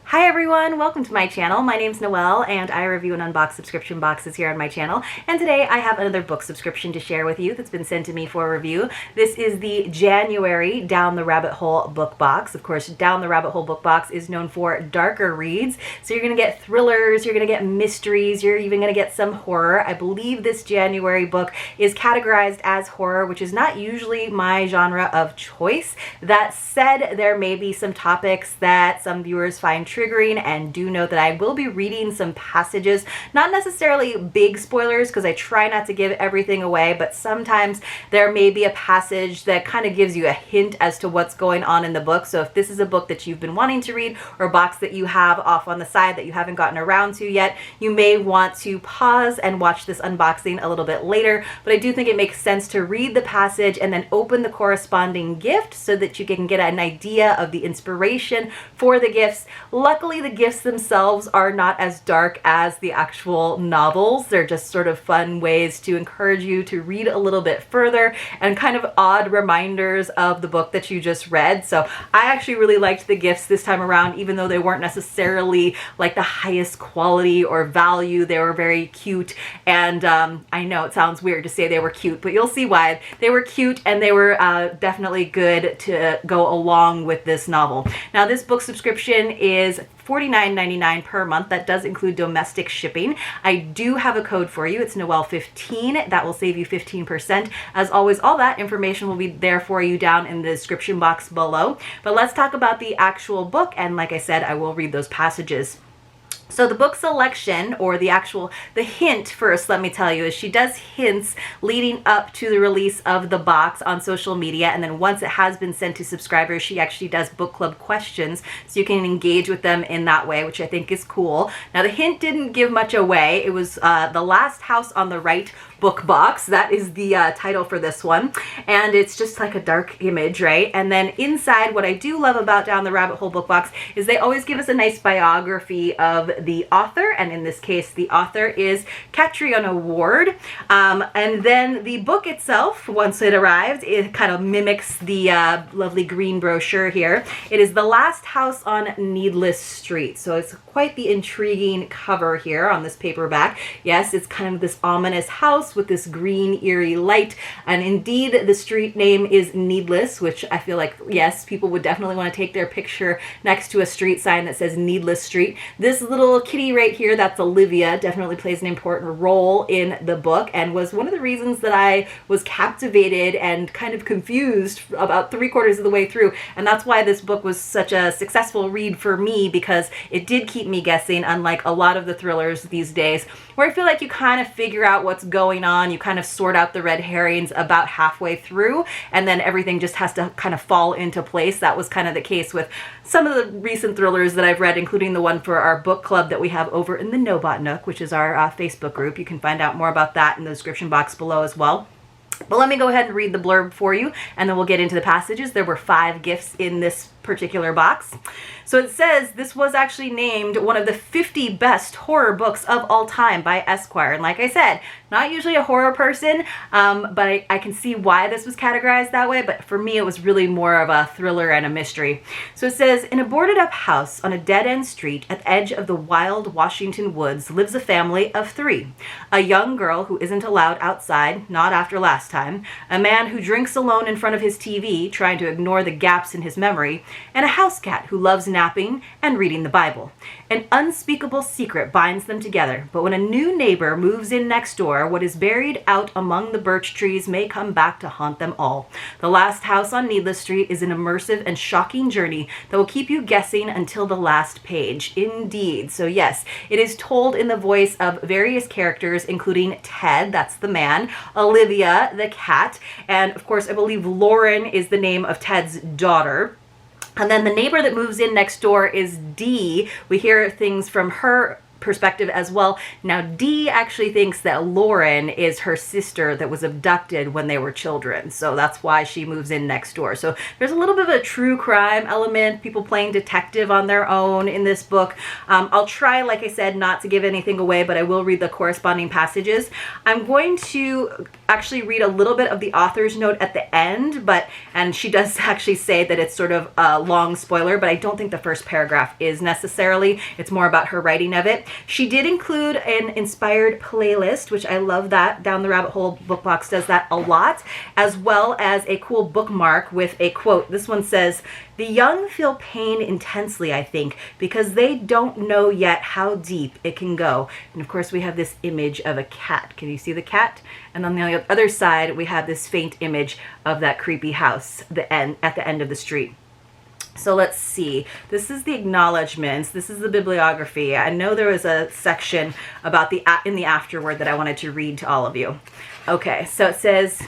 Hi everyone, welcome to my channel. My name's Noelle and I review and unbox subscription boxes here on my channel. And today I have another book subscription to share with you that's been sent to me for review. This is the January Down the Rabbit Hole book box. Of course, Down the Rabbit Hole book box is known for darker reads. So you're gonna get thrillers, you're gonna get mysteries, you're even gonna get some horror. I believe this January book is categorized as horror, which is not usually my genre of choice. That said, there may be some topics that some viewers find triggering, and do note that I will be reading some passages, not necessarily big spoilers because I try not to give everything away, but sometimes there may be a passage that kind of gives you a hint as to what's going on in the book. So if this is a book that you've been wanting to read or a box that you have off on the side that you haven't gotten around to yet, you may want to pause and watch this unboxing a little bit later. But I do think it makes sense to read the passage and then open the corresponding gift so that you can get an idea of the inspiration for the gifts. Luckily, the gifts themselves are not as dark as the actual novels. They're just sort of fun ways to encourage you to read a little bit further and kind of odd reminders of the book that you just read. So I actually really liked the gifts this time around, even though they weren't necessarily like the highest quality or value. They were very cute, and I know it sounds weird to say they were cute, but you'll see why. They were cute and they were definitely good to go along with this novel. Now, this book subscription is $49.99 per month. That does include domestic shipping. I do have a code for you. It's Noelle15. That will save you 15%. As always, all that information will be there for you down in the description box below. But let's talk about the actual book, and like I said, I will read those passages. So the book selection, or the hint first, let me tell you, is she does hints leading up to the release of the box on social media, and then once it has been sent to subscribers, she actually does book club questions, so you can engage with them in that way, which I think is cool. Now, the hint didn't give much away. It was The Last House on the Right book box. That is the title for this one, and it's just like a dark image, right? And then inside, what I do love about Down the Rabbit Hole book box is they always give us a nice biography of the author, and in this case the author is Catriona Ward. And then the book itself, once it arrived, it kind of mimics the lovely green brochure here. It is The Last House on Needless Street, so it's quite the intriguing cover here on this paperback. Yes, it's kind of this ominous house with this green eerie light, and indeed the street name is Needless, which I feel like, yes, people would definitely want to take their picture next to a street sign that says Needless Street. This little kitty right here, that's Olivia, definitely plays an important role in the book, and was one of the reasons that I was captivated and kind of confused about 3/4 of the way through. And that's why this book was such a successful read for me, because it did keep me guessing, unlike a lot of the thrillers these days, where I feel like you kind of figure out what's going on, you kind of sort out the red herrings about halfway through, and then everything just has to kind of fall into place. That was kind of the case with some of the recent thrillers that I've read, including the one for our book club that we have over in the Nobot Nook, which is our Facebook group. You can find out more about that in the description box below as well. But let me go ahead and read the blurb for you, and then we'll get into the passages. There were 5 gifts in this particular box. So it says this was actually named one of the 50 best horror books of all time by Esquire. And like I said, not usually a horror person, but I can see why this was categorized that way. But for me, it was really more of a thriller and a mystery. So it says, in a boarded up house on a dead-end street at the edge of the wild Washington woods lives a family of 3. A young girl who isn't allowed outside, not after last time, a man who drinks alone in front of his TV, trying to ignore the gaps in his memory, and a house cat who loves napping and reading the Bible. An unspeakable secret binds them together, but when a new neighbor moves in next door, what is buried out among the birch trees may come back to haunt them all. The Last House on Needless Street is an immersive and shocking journey that will keep you guessing until the last page. Indeed. So yes, it is told in the voice of various characters, including Ted, that's the man, Olivia, the cat, and of course I believe Lauren is the name of Ted's daughter. And then the neighbor that moves in next door is Dee. We hear things from her perspective as well. Now, Dee actually thinks that Lauren is her sister that was abducted when they were children. So that's why she moves in next door. So there's a little bit of a true crime element, people playing detective on their own in this book. I'll try, like I said, not to give anything away, but I will read the corresponding passages. I'm going to actually read a little bit of the author's note at the end, and she does actually say that it's sort of a long spoiler, but I don't think the first paragraph is necessarily. It's more about her writing of it. She did include an inspired playlist, which I love that. Down the Rabbit Hole book box does that a lot, as well as a cool bookmark with a quote. This one says, "The young feel pain intensely, I think, because they don't know yet how deep it can go." And of course we have this image of a cat. Can you see the cat? And on the other side we have this faint image of that creepy house at the end of the street. So let's see. This is the acknowledgments. This is the bibliography. I know there was a section about in the afterword that I wanted to read to all of you. Okay, so it says,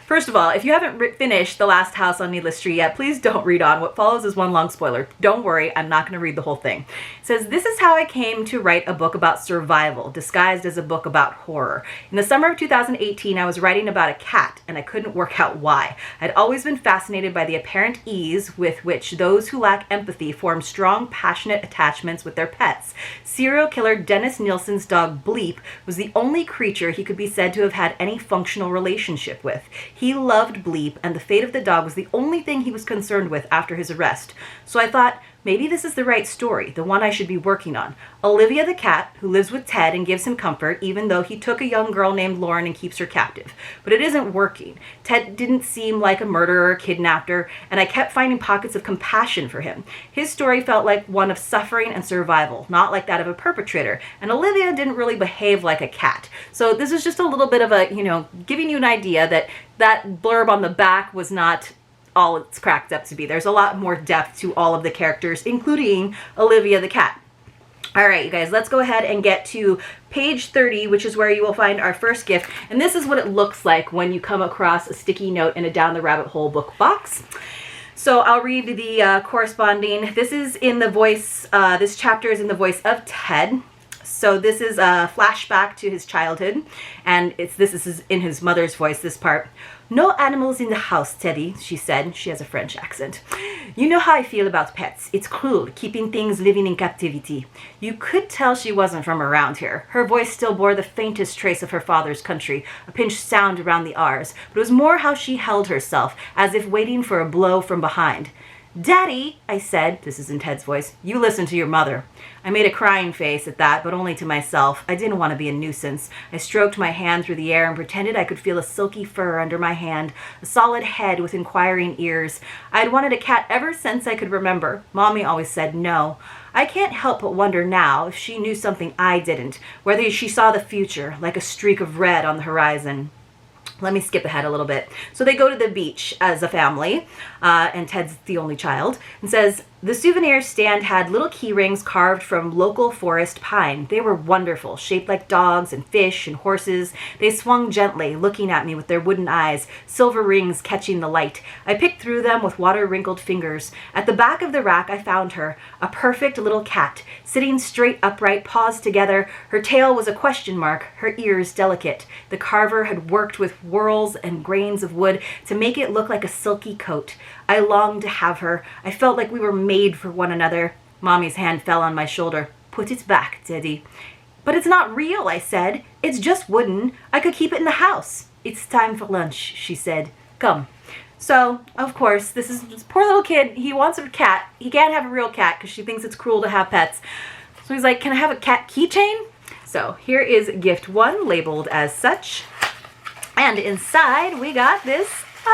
first of all, if you haven't finished The Last House on Needless Street yet, please don't read on. What follows is one long spoiler. Don't worry, I'm not going to read the whole thing. It says, "This is how I came to write a book about survival, disguised as a book about horror. In the summer of 2018, I was writing about a cat, and I couldn't work out why. I'd always been fascinated by the apparent ease with which those who lack empathy form strong, passionate attachments with their pets. Serial killer Dennis Nielsen's dog Bleep was the only creature he could be said to have had any functional relationship with. He loved Bleep, and the fate of the dog was the only thing he was concerned with after his arrest. So I thought, maybe this is the right story, the one I should be working on. Olivia the cat, who lives with Ted and gives him comfort, even though he took a young girl named Lauren and keeps her captive. But it isn't working. Ted didn't seem like a murderer or kidnapped her, and I kept finding pockets of compassion for him. His story felt like one of suffering and survival, not like that of a perpetrator. And Olivia didn't really behave like a cat." So this is just a little bit of a, giving you an idea that that blurb on the back was not all it's cracked up to be. There's a lot more depth to all of the characters, including Olivia the cat. All right, you guys, let's go ahead and get to page 30, which is where you will find our first gift. And this is what it looks like when you come across a sticky note in a Down the Rabbit Hole book box. So I'll read the corresponding. This is in the voice, this chapter is in the voice of Ted. So this is a flashback to his childhood, and this is in his mother's voice, this part. "No animals in the house, Teddy," she said. She has a French accent. "You know how I feel about pets. It's cruel, keeping things living in captivity." You could tell she wasn't from around here. Her voice still bore the faintest trace of her father's country, a pinched sound around the R's, but it was more how she held herself, as if waiting for a blow from behind. "Daddy," I said, this is in Ted's voice, "you listen to your mother." I made a crying face at that, but only to myself. I didn't want to be a nuisance. I stroked my hand through the air and pretended I could feel a silky fur under my hand, a solid head with inquiring ears. I had wanted a cat ever since I could remember. Mommy always said no. I can't help but wonder now if she knew something I didn't, whether she saw the future, like a streak of red on the horizon. Let me skip ahead a little bit. So they go to the beach as a family, and Ted's the only child, and says, "The souvenir stand had little key rings carved from local forest pine. They were wonderful, shaped like dogs and fish and horses. They swung gently, looking at me with their wooden eyes, silver rings catching the light. I picked through them with water-wrinkled fingers. At the back of the rack I found her, a perfect little cat, sitting straight upright, paws together. Her tail was a question mark, her ears delicate. The carver had worked with whorls and grains of wood to make it look like a silky coat. I longed to have her. I felt like we were made for one another." Mommy's hand fell on my shoulder. "Put it back, Teddy." "But it's not real," I said. "It's just wooden. I could keep it in the house." "It's time for lunch," she said. "Come." So, of course, this poor little kid. He wants a cat. He can't have a real cat because she thinks it's cruel to have pets. So he's like, "Can I have a cat keychain?" So here is gift 1, labeled as such. And inside we got this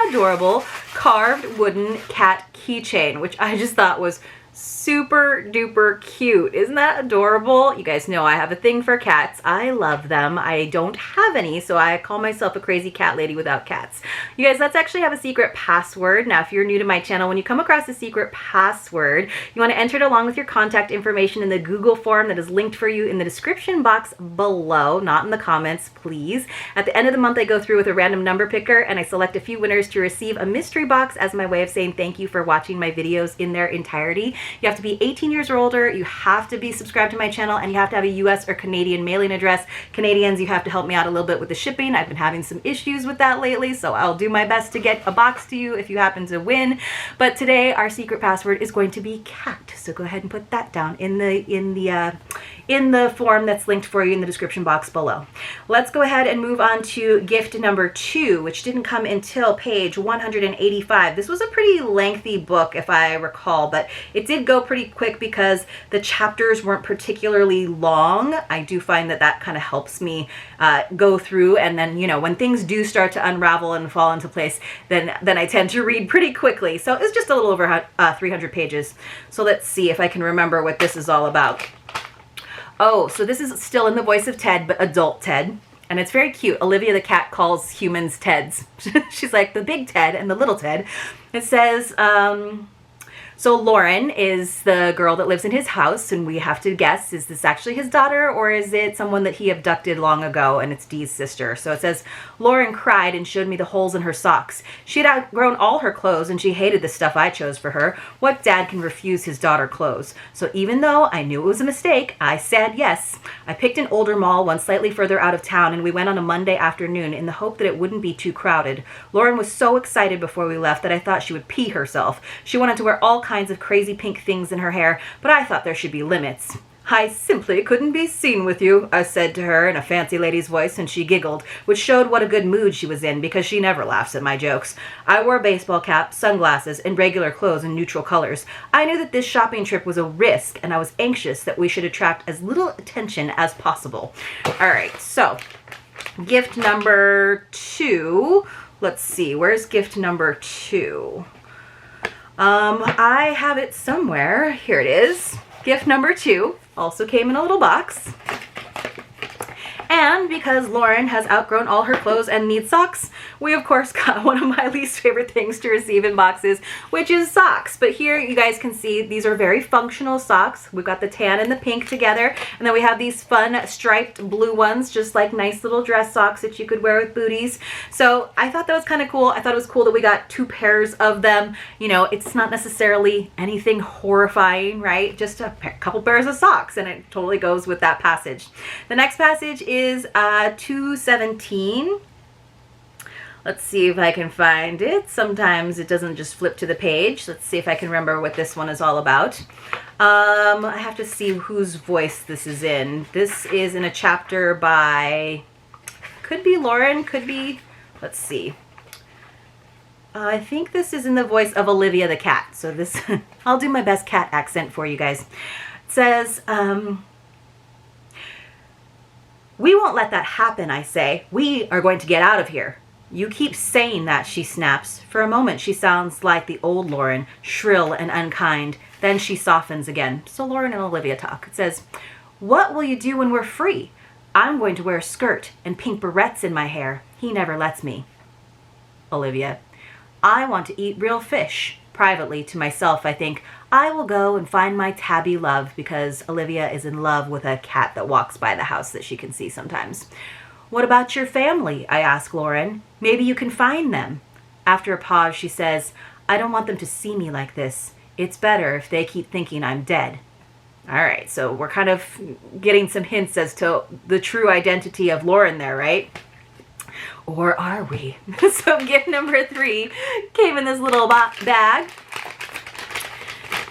adorable carved wooden cat keychain, which I just thought was super duper cute. Isn't that adorable? You guys know I have a thing for cats. I love them. I don't have any, so I call myself a crazy cat lady without cats. You guys, let's actually have a secret password. Now, if you're new to my channel, when you come across a secret password, you want to enter it along with your contact information in the Google form that is linked for you in the description box below, not in the comments, please. At the end of the month, I go through with a random number picker and I select a few winners to receive a mystery box as my way of saying thank you for watching my videos in their entirety. You have to be 18 years or older, you have to be subscribed to my channel, and you have to have a US or Canadian mailing address. Canadians, you have to help me out a little bit with the shipping. I've been having some issues with that lately, so I'll do my best to get a box to you if you happen to win. But today our secret password is going to be cat. So go ahead and put that down in the form that's linked for you in the description box below. Let's go ahead and move on to gift number 2, which didn't come until page 185. This was a pretty lengthy book, if I recall, but it did go pretty quick because the chapters weren't particularly long. I do find that kind of helps me go through, and then, you know, when things do start to unravel and fall into place, then I tend to read pretty quickly. So it's just a little over 300 pages. So let's see if I can remember what this is all about. Oh, so this is still in the voice of Ted, but adult Ted. And it's very cute. Olivia the cat calls humans Teds. She's like the big Ted and the little Ted. It says, so Lauren is the girl that lives in his house, and we have to guess, is this actually his daughter, or is it someone that he abducted long ago, and it's Dee's sister? So it says, Lauren cried and showed me the holes in her socks. She had outgrown all her clothes, and she hated the stuff I chose for her. What dad can refuse his daughter clothes? So even though I knew it was a mistake, I said yes. I picked an older mall, one slightly further out of town, and we went on a Monday afternoon in the hope that it wouldn't be too crowded. Lauren was so excited before we left that I thought she would pee herself. She wanted to wear all kinds of crazy pink things in her hair, but I thought there should be limits. I simply couldn't be seen with you, I said to her in a fancy lady's voice, and she giggled, which showed what a good mood she was in because she never laughs at my jokes. I wore a baseball cap, sunglasses, and regular clothes in neutral colors. I knew that this shopping trip was a risk, and I was anxious that we should attract as little attention as possible. All right, so gift number 2. Let's see, where's gift number 2? I have it somewhere. Here it is. Gift number 2 also came in a little box. And because Lauren has outgrown all her clothes and needs socks, we of course got one of my least favorite things to receive in boxes, which is socks. But here you guys can see these are very functional socks. We've got the tan and the pink together, and then we have these fun striped blue ones, just like nice little dress socks that you could wear with booties. So I thought that was kind of cool. I thought it was cool that we got 2 pairs of them. You know, it's not necessarily anything horrifying, right? Just a couple pairs of socks, and it totally goes with that passage. The next passage is 217. Let's see if I can find it. Sometimes it doesn't just flip to the page. Let's see if I can remember what this one is all about. I have to see whose voice this is in. This is in a chapter by, could be Lauren, could be, let's see. I think this is in the voice of Olivia the cat. So this, I'll do my best cat accent for you guys. It says, we won't let that happen, I say. We are going to get out of here. You keep saying that, she snaps. For a moment, she sounds like the old Lauren, shrill and unkind. Then she softens again. So Lauren and Olivia talk. It says, what will you do when we're free? I'm going to wear a skirt and pink barrettes in my hair. He never lets me. Olivia, I want to eat real fish. Privately, to myself, I think, I will go and find my tabby love, because Olivia is in love with a cat that walks by the house that she can see sometimes. What about your family? I ask Lauren. Maybe you can find them. After a pause, she says, I don't want them to see me like this. It's better if they keep thinking I'm dead. All right, so we're kind of getting some hints as to the true identity of Lauren there, right? Or are we? So gift number 3 came in this little bag.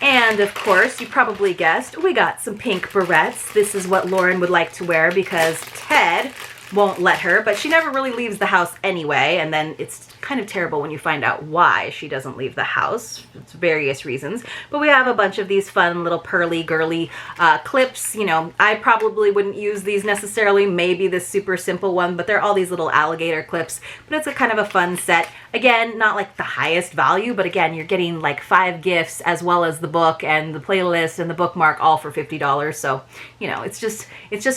And of course, you probably guessed, we got some pink barrettes. This is what Lauren would like to wear because Ted won't let her, but she never really leaves the house anyway, and then it's kind of terrible when you find out why she doesn't leave the house. It's various reasons. But we have a bunch of these fun little pearly girly clips. You know, I probably wouldn't use these necessarily, maybe this super simple one, but they're all these little alligator clips. But it's a kind of a fun set. Again, not like the highest value, but again, you're getting like 5 gifts as well as the book and the playlist and the bookmark all for $50. So, you know, it's just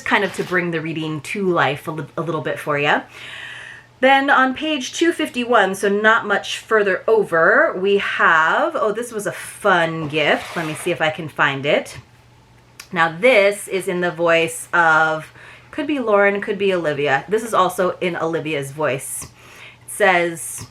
kind of to bring the reading to life a little bit for you. Then on page 251, so not much further over, we have, oh, this was a fun gift. Let me see if I can find it. Now this is in the voice of, could be Lauren, could be Olivia. This is also in Olivia's voice. It says,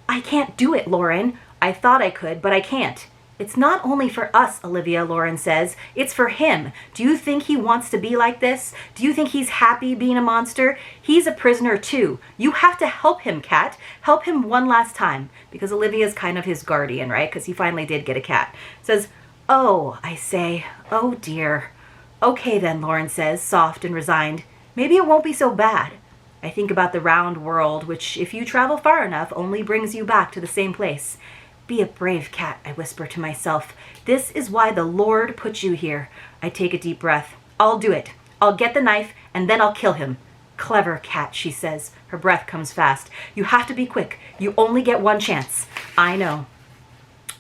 I can't do it, Lauren. I thought I could, but I can't. It's not only for us, Olivia, Lauren says. It's for him. Do you think he wants to be like this? Do you think he's happy being a monster? He's a prisoner too. You have to help him, Cat. Help him one last time. Because Olivia's kind of his guardian, right? Because he finally did get a cat. Says, oh, I say, oh dear. Okay then, Lauren says, soft and resigned. Maybe it won't be so bad. I think about the round world, which, if you travel far enough, only brings you back to the same place. Be a brave cat, I whisper to myself. This is why the Lord put you here. I take a deep breath. I'll do it. I'll get the knife, and then I'll kill him. Clever cat, she says. Her breath comes fast. You have to be quick. You only get one chance. I know.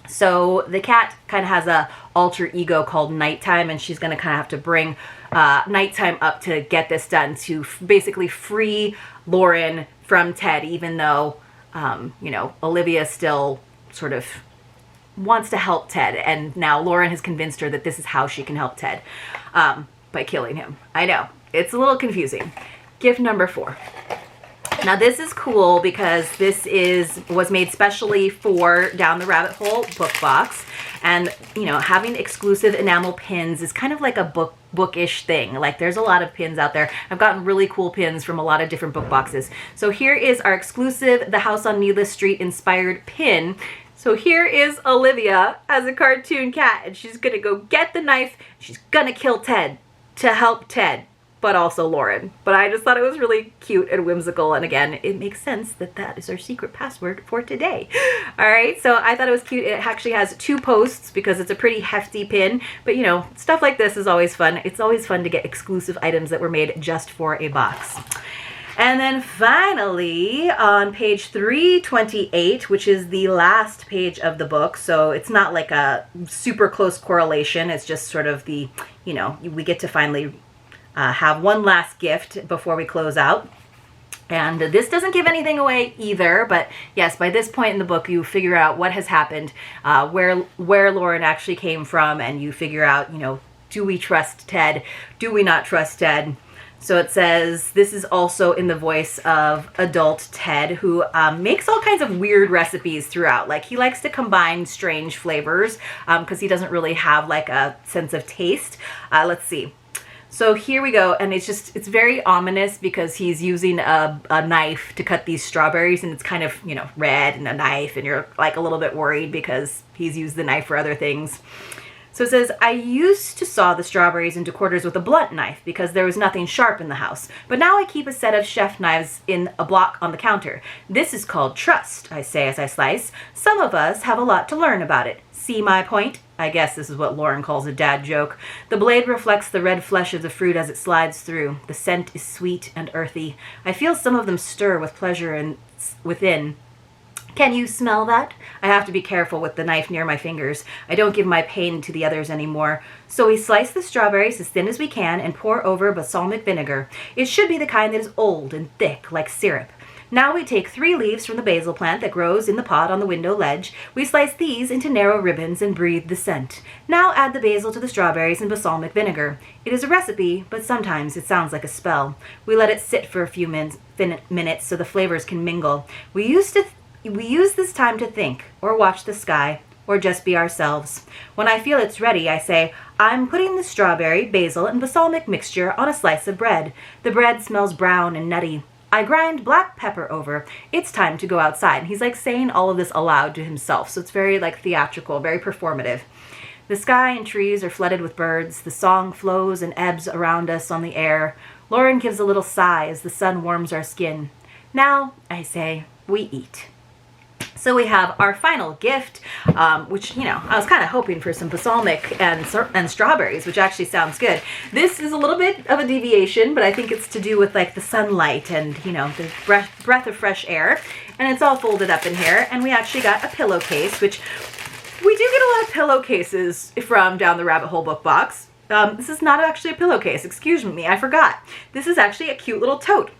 So the cat kind of has a alter ego called Nighttime, and she's going to kind of have to bring Nighttime up to get this done, to basically free Lauren from Ted, even though, Olivia still sort of wants to help Ted. And now Lauren has convinced her that this is how she can help Ted, by killing him. I know. It's a little confusing. Gift number 4. Now this is cool because this was made specially for Down the Rabbit Hole book box. And, having exclusive enamel pins is kind of like a bookish thing. Like, there's a lot of pins out there. I've gotten really cool pins from a lot of different book boxes. So here is our exclusive The House on Needless Street inspired pin. So here is Olivia as a cartoon cat, and she's gonna go get the knife. She's gonna kill Ted to help Ted, but also Lauren. But I just thought it was really cute and whimsical. And again, it makes sense that that is our secret password for today. All right, so I thought it was cute. It actually has 2 posts because it's a pretty hefty pin. But stuff like this is always fun. It's always fun to get exclusive items that were made just for a box. And then finally, on page 328, which is the last page of the book, so it's not like a super close correlation. It's just sort of the, we get to finally have one last gift before we close out. And this doesn't give anything away either, but yes, by this point in the book, you figure out what has happened, where Lauren actually came from, and you figure out, do we trust Ted? Do we not trust Ted? So it says, this is also in the voice of adult Ted, who makes all kinds of weird recipes throughout. Like, he likes to combine strange flavors because he doesn't really have like a sense of taste. Let's see. So here we go, and it's very ominous because he's using a knife to cut these strawberries, and it's kind of, red and a knife, and you're like a little bit worried because he's used the knife for other things. So it says, I used to saw the strawberries into quarters with a blunt knife because there was nothing sharp in the house. But now I keep a set of chef knives in a block on the counter. This is called trust, I say as I slice. Some of us have a lot to learn about it. See my point? I guess this is what Lauren calls a dad joke. The blade reflects the red flesh of the fruit as it slides through. The scent is sweet and earthy. I feel some of them stir with pleasure within. Can you smell that? I have to be careful with the knife near my fingers. I don't give my pain to the others anymore. So we slice the strawberries as thin as we can and pour over balsamic vinegar. It should be the kind that is old and thick, like syrup. Now we take 3 leaves from the basil plant that grows in the pot on the window ledge. We slice these into narrow ribbons and breathe the scent. Now add the basil to the strawberries and balsamic vinegar. It is a recipe, but sometimes it sounds like a spell. We let it sit for a few minutes so the flavors can mingle. We use this time to think, or watch the sky, or just be ourselves. When I feel it's ready, I say, I'm putting the strawberry, basil, and balsamic mixture on a slice of bread. The bread smells brown and nutty. I grind black pepper over. It's time to go outside. And he's like saying all of this aloud to himself, so it's very like theatrical, very performative. The sky and trees are flooded with birds. The song flows and ebbs around us on the air. Lauren gives a little sigh as the sun warms our skin. Now, I say, we eat. So we have our final gift, which, I was kind of hoping for some balsamic and strawberries, which actually sounds good. This is a little bit of a deviation, but I think it's to do with like the sunlight and, the breath of fresh air. And it's all folded up in here. And we actually got a pillowcase, which we do get a lot of pillowcases from Down the Rabbit Hole book box. This is not actually a pillowcase. Excuse me, I forgot. This is actually a cute little tote,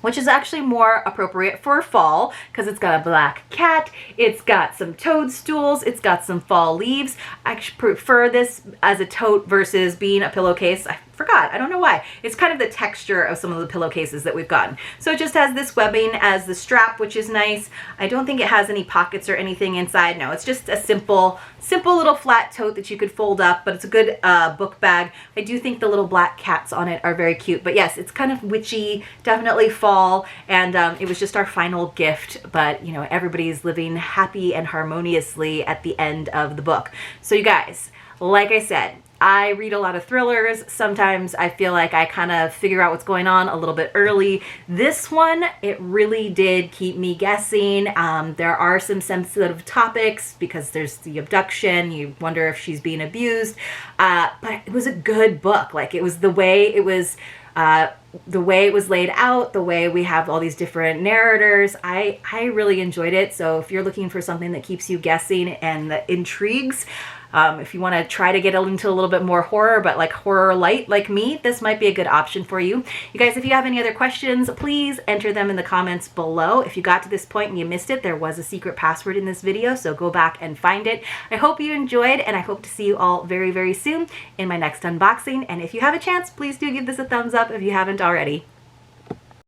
which is actually more appropriate for fall because it's got a black cat, it's got some toadstools, it's got some fall leaves. I actually prefer this as a tote versus being a pillowcase. I forgot. that. I don't know why. It's kind of the texture of some of the pillowcases that we've gotten. So it just has this webbing as the strap, which is nice. I don't think it has any pockets or anything inside. No, it's just a simple little flat tote that you could fold up, but it's a good book bag. I do think the little black cats on it are very cute. But yes, it's kind of witchy, definitely fall, and it was just our final gift. But you know, everybody's living happy and harmoniously at the end of the book. So you guys, like I said, I read a lot of thrillers. Sometimes I feel like I kind of figure out what's going on a little bit early. This one, it really did keep me guessing. There are some sensitive topics because there's the abduction. You wonder if she's being abused. But it was a good book. Like, it was the way it was laid out, the way we have all these different narrators. I really enjoyed it. So if you're looking for something that keeps you guessing and that intrigues, if you want to try to get into a little bit more horror, but like horror light like me, this might be a good option for you. You guys, if you have any other questions, please enter them in the comments below. If you got to this point and you missed it, there was a secret password in this video, so go back and find it. I hope you enjoyed, and I hope to see you all very, very soon in my next unboxing. And if you have a chance, please do give this a thumbs up if you haven't already.